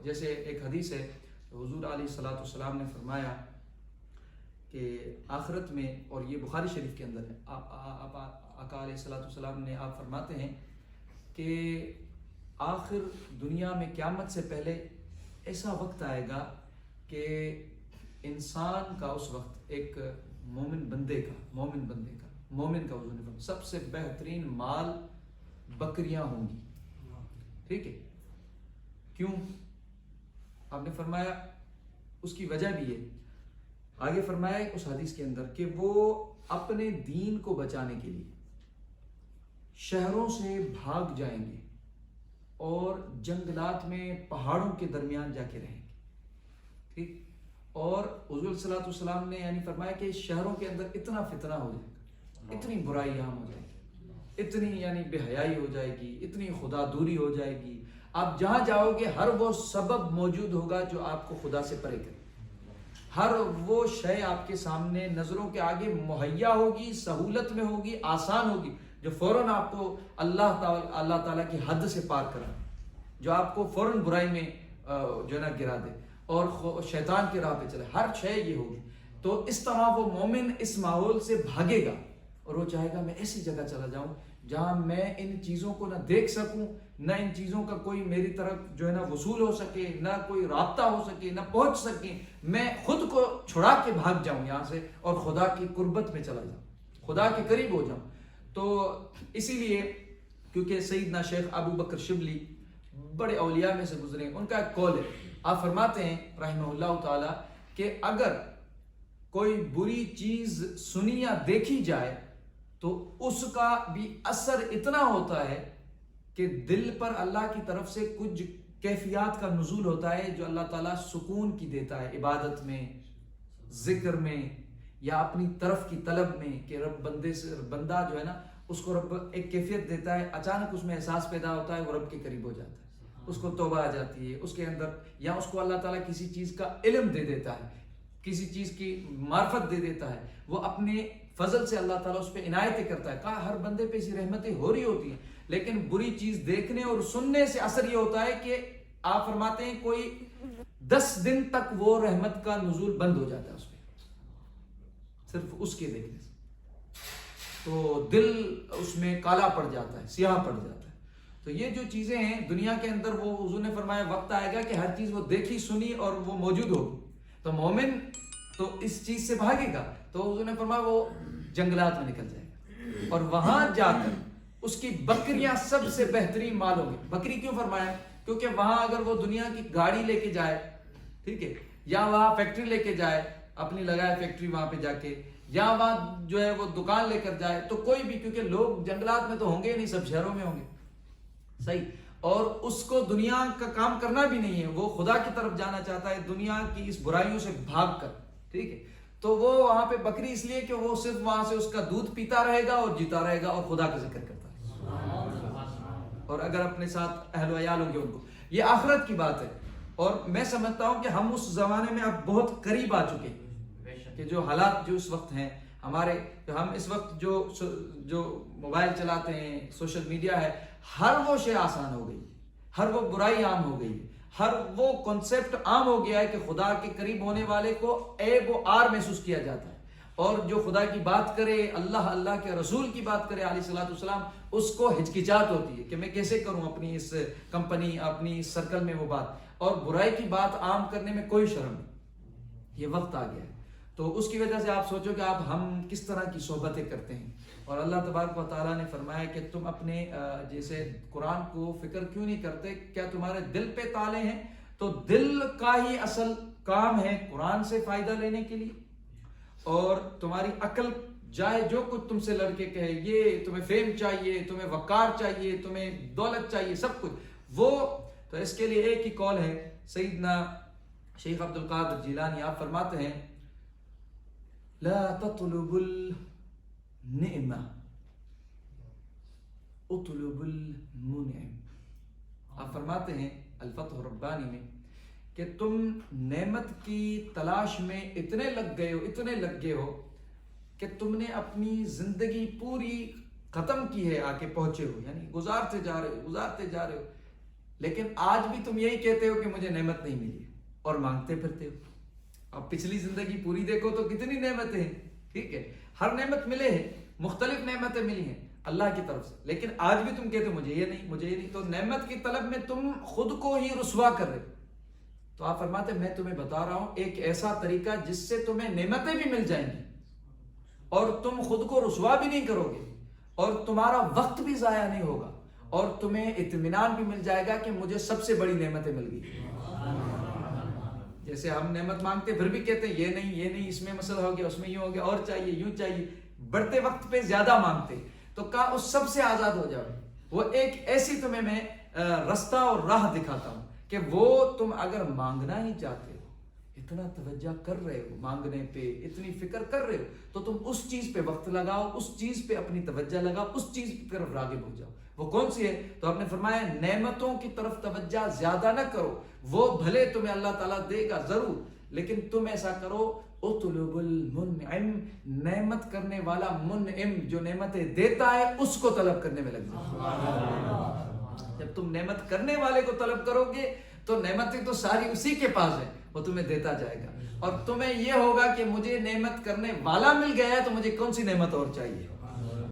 جیسے ایک حدیث ہے حضور علیہ الصلوۃ والسلام نے فرمایا کہ آخرت میں، اور یہ بخاری شریف کے اندر ہے، آقا علیہ الصلوۃ والسلام نے آپ فرماتے ہیں کہ آخر دنیا میں قیامت سے پہلے ایسا وقت آئے گا کہ انسان کا اس وقت ایک مومن بندے کا مومن کا حضور نے فرمایا سب سے بہترین مال بکریاں ہوں گی. ٹھیک ہے، کیوں؟ آپ نے فرمایا اس کی وجہ بھی ہے. آگے فرمایا اس حدیث کے اندر کہ وہ اپنے دین کو بچانے کے لیے شہروں سے بھاگ جائیں گے اور جنگلات میں پہاڑوں کے درمیان جا کے رہیں گے. ٹھیک، اور حضور صلی اللہ علیہ وسلم نے یعنی فرمایا کہ شہروں کے اندر اتنا فتنہ ہو جائے گا، اتنی برائی عام ہو جائے گی، اتنی یعنی بے حیائی ہو جائے گی، اتنی خدا دوری ہو جائے گی. آپ جہاں جاؤ گے ہر وہ سبب موجود ہوگا جو آپ کو خدا سے پرے کرے. ہر وہ شے آپ کے سامنے نظروں کے آگے مہیا ہوگی، سہولت میں ہوگی، آسان ہوگی، جو فوراً آپ کو اللہ تعالیٰ کی حد سے پار کرا، جو آپ کو فوراً برائی میں جو ہے نا گرا دے اور شیطان کی راہ پہ چلے. ہر شے یہ ہوگی. تو اس طرح وہ مومن اس ماحول سے بھاگے گا اور وہ چاہے گا میں ایسی جگہ چلا جاؤں جہاں میں ان چیزوں کو نہ دیکھ سکوں، نہ ان چیزوں کا کوئی میری طرف جو ہے نا وصول ہو سکے، نہ کوئی رابطہ ہو سکے، نہ پہنچ سکے. میں خود کو چھڑا کے بھاگ جاؤں یہاں سے اور خدا کی قربت میں چلا جاؤں، خدا کے قریب ہو جاؤں. تو اسی لیے کیونکہ سیدنا شیخ ابو بکر شبلی بڑے اولیاء میں سے گزرے، ان کا ایک قول ہے. آپ فرماتے ہیں رحمہ اللہ تعالی کہ اگر کوئی بری چیز سنی یا دیکھی جائے تو اس کا بھی اثر اتنا ہوتا ہے کہ دل پر اللہ کی طرف سے کچھ کیفیات کا نزول ہوتا ہے جو اللہ تعالیٰ سکون کی دیتا ہے، عبادت میں، ذکر میں، یا اپنی طرف کی طلب میں، کہ رب بندہ جو ہے نا اس کو رب ایک کیفیت دیتا ہے، اچانک اس میں احساس پیدا ہوتا ہے، وہ رب کے قریب ہو جاتا ہے، اس کو توبہ آ جاتی ہے اس کے اندر، یا اس کو اللہ تعالیٰ کسی چیز کا علم دے دیتا ہے، کسی چیز کی معرفت دے دیتا ہے، وہ اپنے فضل سے اللہ تعالیٰ اس پہ عنایتیں کرتا ہے. کہا ہر بندے پہ ایسی رحمتیں ہو رہی ہوتی ہیں، لیکن بری چیز دیکھنے اور سننے سے اثر یہ ہوتا ہے کہ آپ فرماتے ہیں کوئی 10 دن تک وہ رحمت کا نزول بند ہو جاتا ہے اس پہ، صرف اس کے دیکھنے سے. تو دل اس میں کالا پڑ جاتا ہے، سیاہ پڑ جاتا ہے. تو یہ جو چیزیں ہیں دنیا کے اندر، وہ حضور نے فرمایا وقت آئے گا کہ ہر چیز وہ دیکھی سنی اور وہ موجود ہوگی. تو مومن تو اس چیز سے بھاگے گا. تو حضور نے فرمایا وہ جنگلات میں نکل جائے گا اور وہاں جا کر اس کی بکریاں سب سے بہترین مال ہوں گی. بکری کیوں فرمایا؟ کیونکہ وہاں اگر وہ دنیا کی گاڑی لے کے جائے، ٹھیک ہے، یا وہاں فیکٹری لے کے جائے، اپنی لگائے فیکٹری وہاں پہ جا کے، یا وہاں جو ہے وہ دکان لے کر جائے، تو کوئی بھی، کیونکہ لوگ جنگلات میں تو ہوں گے نہیں، سب شہروں میں ہوں گے، صحیح، اور اس کو دنیا کا کام کرنا بھی نہیں ہے، وہ خدا کی طرف جانا چاہتا ہے دنیا کی اس برائیوں سے بھاگ کر. ٹھیک ہے، تو وہ وہاں پہ بکری اس لیے کہ وہ صرف وہاں سے اس کا دودھ پیتا رہے گا اور جیتا رہے گا اور خدا کا ذکر کرتا ہے، اور اگر اپنے ساتھ اہل و عیال ہوں گے ان کو. یہ آخرت کی بات ہے. اور میں سمجھتا ہوں کہ ہم اس زمانے میں اب بہت قریب آ چکے ہیں کہ جو حالات جو اس وقت ہیں ہمارے، ہم اس وقت جو موبائل چلاتے ہیں، سوشل میڈیا ہے، ہر وہ شے آسان ہو گئی، ہر وہ برائی عام ہو گئی، ہر وہ کنسپٹ عام ہو گیا ہے کہ خدا کے قریب ہونے والے کو عیب و عار محسوس کیا جاتا ہے، اور جو خدا کی بات کرے، اللہ کے رسول کی بات کرے علیہ الصلوۃ والسلام، اس کو ہچکچاہٹ ہوتی ہے کہ میں کیسے کروں اپنی اس کمپنی، اپنی اس سرکل میں وہ بات، اور برائی کی بات عام کرنے میں کوئی شرم نہیں. یہ وقت آ گیا ہے. تو اس کی وجہ سے آپ سوچو کہ آپ ہم کس طرح کی صحبتیں کرتے ہیں. اور اللہ تبارک و تعالیٰ نے فرمایا کہ تم اپنے جیسے قرآن کو فکر کیوں نہیں کرتے، کیا تمہارے دل پہ تالے ہیں؟ تو دل کا ہی اصل کام ہے قرآن سے فائدہ لینے کے لیے. اور تمہاری عقل جائے جو کچھ تم سے لڑکے کہے، یہ تمہیں فیم چاہیے، تمہیں وقار چاہیے، تمہیں دولت چاہیے، سب کچھ وہ، تو اس کے لیے ایک ہی قول ہے. سیدنا شیخ عبد القادر جیلانی آپ فرماتے ہیں لا تطلب النعمة اطلب المنعم. آپ فرماتے ہیں الفتح الربانی میں کہ تم نعمت کی تلاش میں اتنے لگ گئے ہو کہ تم نے اپنی زندگی پوری ختم کی ہے آ کے پہنچے ہو، یعنی گزارتے جا رہے ہو، لیکن آج بھی تم یہی کہتے ہو کہ مجھے نعمت نہیں ملی اور مانگتے پھرتے ہو. اب پچھلی زندگی پوری دیکھو تو کتنی نعمتیں ہیں. ٹھیک ہے, ہر نعمت ملے ہیں, مختلف نعمتیں ملی ہیں اللہ کی طرف سے, لیکن آج بھی تم کہتے ہو مجھے یہ نہیں, مجھے یہ نہیں. تو نعمت کی طلب میں تم خود کو ہی رسوا کر رہے. تو آپ فرماتے میں تمہیں بتا رہا ہوں ایک ایسا طریقہ جس سے تمہیں نعمتیں بھی مل جائیں گی اور تم خود کو رسوا بھی نہیں کرو گے اور تمہارا وقت بھی ضائع نہیں ہوگا اور تمہیں اطمینان بھی مل جائے گا کہ مجھے سب سے بڑی نعمتیں مل گئی. جیسے ہم نعمت مانگتے پھر بھی کہتے ہیں یہ نہیں, یہ نہیں, اس میں مسئلہ ہو گیا, اس میں یہ ہو گیا, اور چاہیے, یوں چاہیے, بڑھتے وقت پہ زیادہ مانگتے. تو کہا اس سب سے آزاد ہو جاؤ. وہ ایک ایسی تمہیں میں رستہ اور راہ دکھاتا ہوں کہ وہ تم اگر مانگنا ہی چاہتے ہو, اتنا توجہ کر رہے ہو مانگنے پہ, اتنی فکر کر رہے ہو, تو تم اس چیز پہ وقت لگاؤ, اس چیز پہ اپنی توجہ لگاؤ, اس چیز کی طرف راغب ہو جاؤ. وہ کون سی ہے؟ تو آپ نے فرمایا نعمتوں کی طرف توجہ زیادہ نہ کرو, وہ بھلے تمہیں اللہ تعالیٰ دے گا ضرور, لیکن تم ایسا کرو اطلب المنعم, نعمت کرنے والا منعم جو نعمتیں دیتا ہے اس کو طلب کرنے میں لگ جاؤ. جب تم نعمت کرنے والے کو طلب کرو گے تو نعمتیں تو ساری اسی کے پاس ہیں, وہ تمہیں دیتا جائے گا. اور تمہیں یہ ہوگا کہ مجھے نعمت کرنے والا مل گیا ہے تو مجھے کون سی نعمت اور چاہیے.